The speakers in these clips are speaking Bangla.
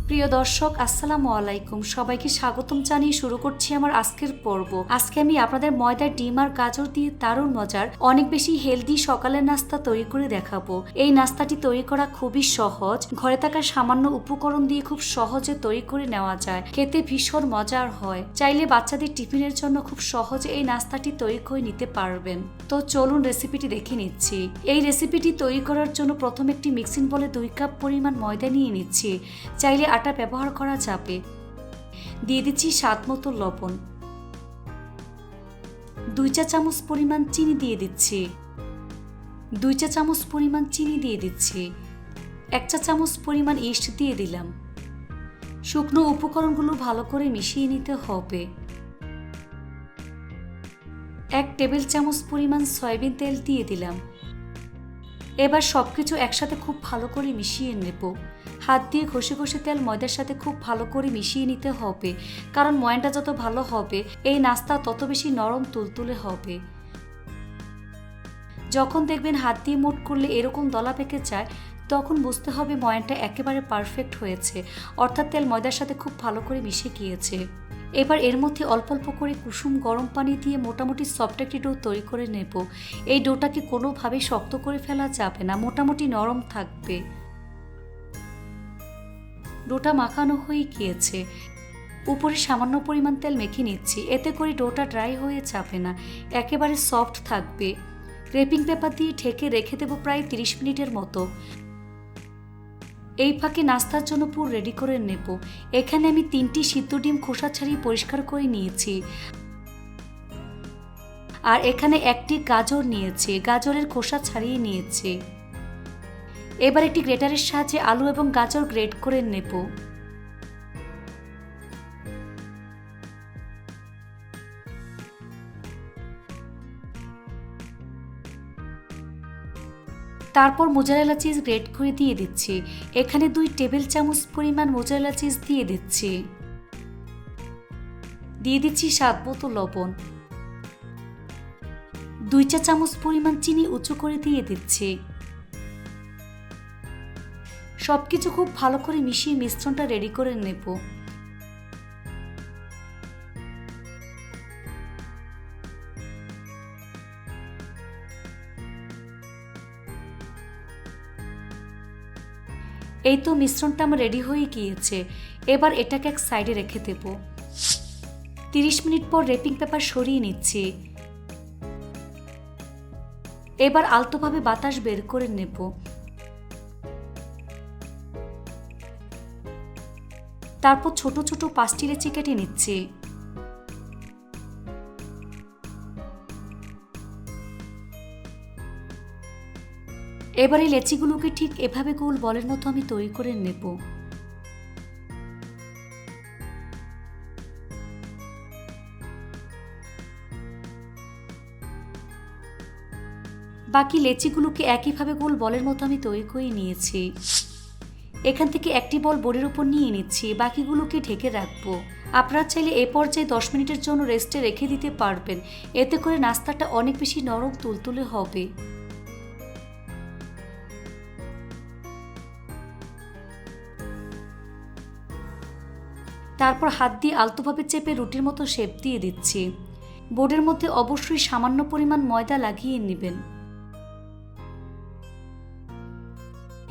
প্রিয় দর্শক, আসসালামু আলাইকুম। সবাইকে স্বাগতম জানিয়ে শুরু করছি আমার আজকের পর্ব। আজকে আমি আপনাদের ময়দার ডিম আর গাজর দিয়ে দারুণ মজার অনেক বেশি হেলদি সকালের নাস্তা তৈরি করে দেখাবো। এই নাস্তাটি তৈরি করা খুবই সহজ, ঘরে থাকা সামান্য উপকরণ দিয়ে খুব সহজে তৈরি করে নেওয়া যায়। খেতে ভীষণ মজার হয়। চাইলে বাচ্চাদের টিফিনের জন্য খুব সহজে এই নাস্তাটি তৈরি করে নিতে পারবেন। তো চলুন রেসিপিটি দেখে নিচ্ছি। এই রেসিপিটি তৈরি করার জন্য প্রথমে একটি মিক্সিং বলে 2 কাপ পরিমাণ ময়দা নিয়ে নিচ্ছি। চাইলে আটা ব্যবহার করা যাবে। দিয়ে দিচ্ছি স্বাদ মতো লবণ। 2 চা চামচ পরিমাণ চিনি দিয়ে দিচ্ছি। 2 চা চামচ পরিমাণ চিনি দিয়ে দিচ্ছি। 1 চা চামচ পরিমাণ ইস্ট দিয়ে দিলাম। শুকনো উপকরণগুলো ভালো করে মিশিয়ে নিতে হবে। 1 টেবিল চামচ পরিমাণ সয়াবিন তেল দিয়ে দিলাম। এবার সবকিছু একসাথে খুব ভালো করে মিশিয়ে নেব। হাত দিয়ে ঘষে ঘষে তেল ময়দার সাথে খুব ভালো করে মিশিয়ে নিতে হবে, কারণ ময়দাটা যত ভালো হবে এই নাস্তা তত বেশি নরম তুলতুলে হবে। যখন দেখবেন হাত দিয়ে মুঠ করলে এরকম দলা পেকে যায়, তখন বুঝতে হবে ময়ানটা একেবারে পারফেক্ট হয়েছে, অর্থাৎ তেল ময়দার সাথে খুব ভালো করে মিশে গিয়েছে। এবার এর মধ্যে অল্প অল্প করে কুসুম গরম পানি দিয়ে মোটামুটি সফট একটি ডো তৈরি করে নেব। এই ডোটাকে কোনোভাবেই শক্ত করে ফেলা যাবে না, মোটামুটি নরম থাকবে। ডোটা মাখানো হয়ে গিয়েছে। উপরে সামান্য পরিমাণ তেল মেখে নিচ্ছি, এতে করে ডোটা ড্রাই হয়ে যাবে না, একেবারে সফট থাকবে। রেপিং পেপার দিয়ে ঢেকে রেখে দেব প্রায় 30 মিনিটের মতো। এই ফাঁকে নাস্তার জন্য পুর রেডি করে নেব। এখানে আমি 3টি সিদ্ধ ডিম খোসা ছাড়িয়ে পরিষ্কার করে নিয়েছি। আর এখানে 1টি গাজর নিয়েছি, গাজরের খোসা ছাড়িয়ে নিয়েছি। এবার একটি গ্রেটারের সাহায্যে আলু এবং গাজর গ্রেট করে নেব। তারপর মোজারেলা চিজ গ্রেট করে দিয়ে দিচ্ছি। এখানে 2 টেবিল চামচ পরিমাণ মোজারেলা চিজ দিয়ে দিচ্ছি। দিয়ে দিচ্ছি স্বাদ মতো লবণ। 2 চা চামচ পরিমাণ চিনি উঁচু করে দিয়ে দিচ্ছি। সবকিছু খুব ভালো করে মিশিয়ে মিশ্রণটা রেডি করে নেব। এই তো মিশ্রণটা আমার রেডি হয়ে গিয়েছে। এবার এটাকে এক সাইডে রেখে দেব। 30 মিনিট পর রেপিং পেপার সরিয়ে নিচ্ছি। এবার আলতোভাবে বাতাস বের করে নেব। তারপর ছোট ছোট 5টি লেচি কেটে নিচ্ছি। এবার এই লেচিগুলোকে ঠিক এভাবে গোল বলের মতো আমি তৈরি করে নেব। বাকি লেচিগুলোকে একইভাবে গোল বলের মতো আমি তৈরি করে নিয়েছি। এখান থেকে একটি বল বোর্ডের উপর নিয়ে নিচ্ছি, বাকিগুলোকে ঢেকে রাখবো। আপনারা চাইলে এ পর্যায়ে 10 মিনিটের জন্য রেস্টে রেখে দিতে পারবেন, এতে করে নাস্তাটা অনেক বেশি নরম তুলতুলে হবে। তারপর হাত দিয়ে আলতোভাবে চেপে রুটির মতো শেপ দিয়ে দিচ্ছি। বোর্ডের মধ্যে অবশ্যই সামান্য পরিমাণ ময়দা লাগিয়ে নেবেন।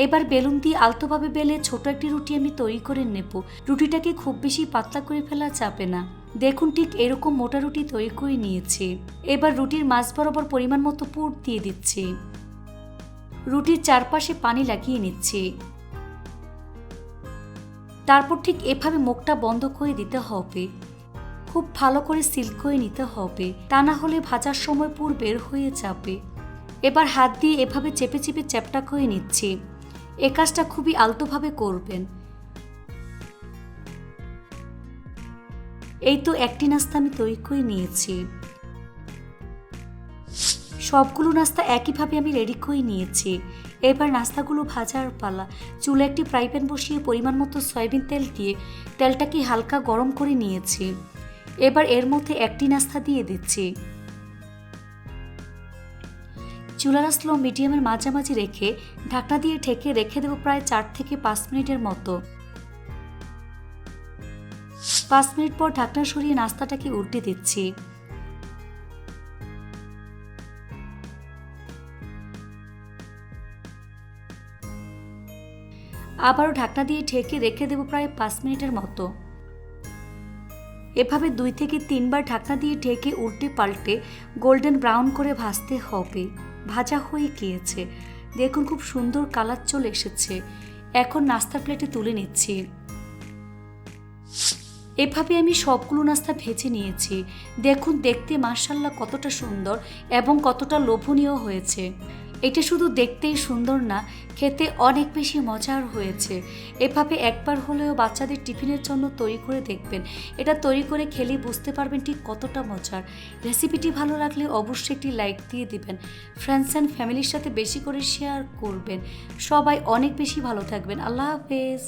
এবার বেলুন দিয়ে আলতোভাবে বেলে ছোট একটি রুটি আমি তৈরি করে নেব। রুটিটাকে খুব বেশি পাতলা করে ফেলা যাবে না। দেখুন ঠিক এরকম মোটা রুটি তৈরি করে নিয়েছি। এবার রুটির মাঝ বরাবর পরিমাণ মতো পুর দিয়ে দিচ্ছি। রুটির চারপাশে পানি লাগিয়ে নিচ্ছি। তারপর ঠিক এভাবে মুখটা বন্ধ করে দিতে হবে। খুব ভালো করে সিল করে নিতে হবে, তা না হলে ভাজার সময় পুর বের হয়ে যাবে। এবার হাত দিয়ে এভাবে চেপে চেপে চ্যাপটা করে নিচ্ছি। এ কাজটা খুবই আলতোভাবে করবেন। এই তো একটি নাস্তা আমি তৈরি করে নিয়েছি। সবগুলো নাস্তা একইভাবে আমি রেডি করে নিয়েছি। এবার নাস্তাগুলো ভাজার পালা। চুলে একটি ফ্রাই প্যান বসিয়ে পরিমাণ মতো সয়াবিন তেল দিয়ে তেলটাকে হালকা গরম করে নিয়েছি। এবার এর মধ্যে একটি নাস্তা দিয়ে দিচ্ছি। চুলার স্লো মিডিয়ামের মাঝামাঝি রেখে ঢাকনা দিয়ে ঢেকে রেখে দেব প্রায় 4 থেকে 5 মিনিটের মতো। 5 মিনিট পর ঢাকনা সরিয়ে নাস্তাটাকে উল্টে দিচ্ছি। আবারও ঢাকনা দিয়ে ঢেকে রেখে দেব প্রায় 5 মিনিটের মতো। এভাবে 2 থেকে 3 বার ঢাকনা দিয়ে ঢেকে উল্টে পাল্টে গোল্ডেন ব্রাউন করে ভাজতে হবে। ভাজা হয়ে গিয়েছে, দেখুন খুব সুন্দর কালার চলে এসেছে। এখন নাস্তার প্লেটে তুলে নিচ্ছি। এভাবে আমি সবগুলো নাস্তা ভেজে নিয়েছি। দেখুন দেখতে মাশাআল্লাহ কতটা সুন্দর এবং কতটা লোভনীয় হয়েছে। এটা শুধু দেখতেই সুন্দর না, খেতে অনেক বেশি মজার হয়েছে। এভাবে একবার হলেও বাচ্চাদের টিফিনের জন্য তৈরি করে দেখবেন। এটা তৈরি করে খেলেই বুঝতে পারবেন ঠিক কতটা মজার। রেসিপিটি ভালো লাগলে অবশ্যই একটি লাইক দিয়ে দিবেন। ফ্রেন্ডস অ্যান্ড ফ্যামিলির সাথে বেশি করে শেয়ার করবেন। সবাই অনেক বেশি ভালো থাকবেন। আল্লাহ হাফেজ।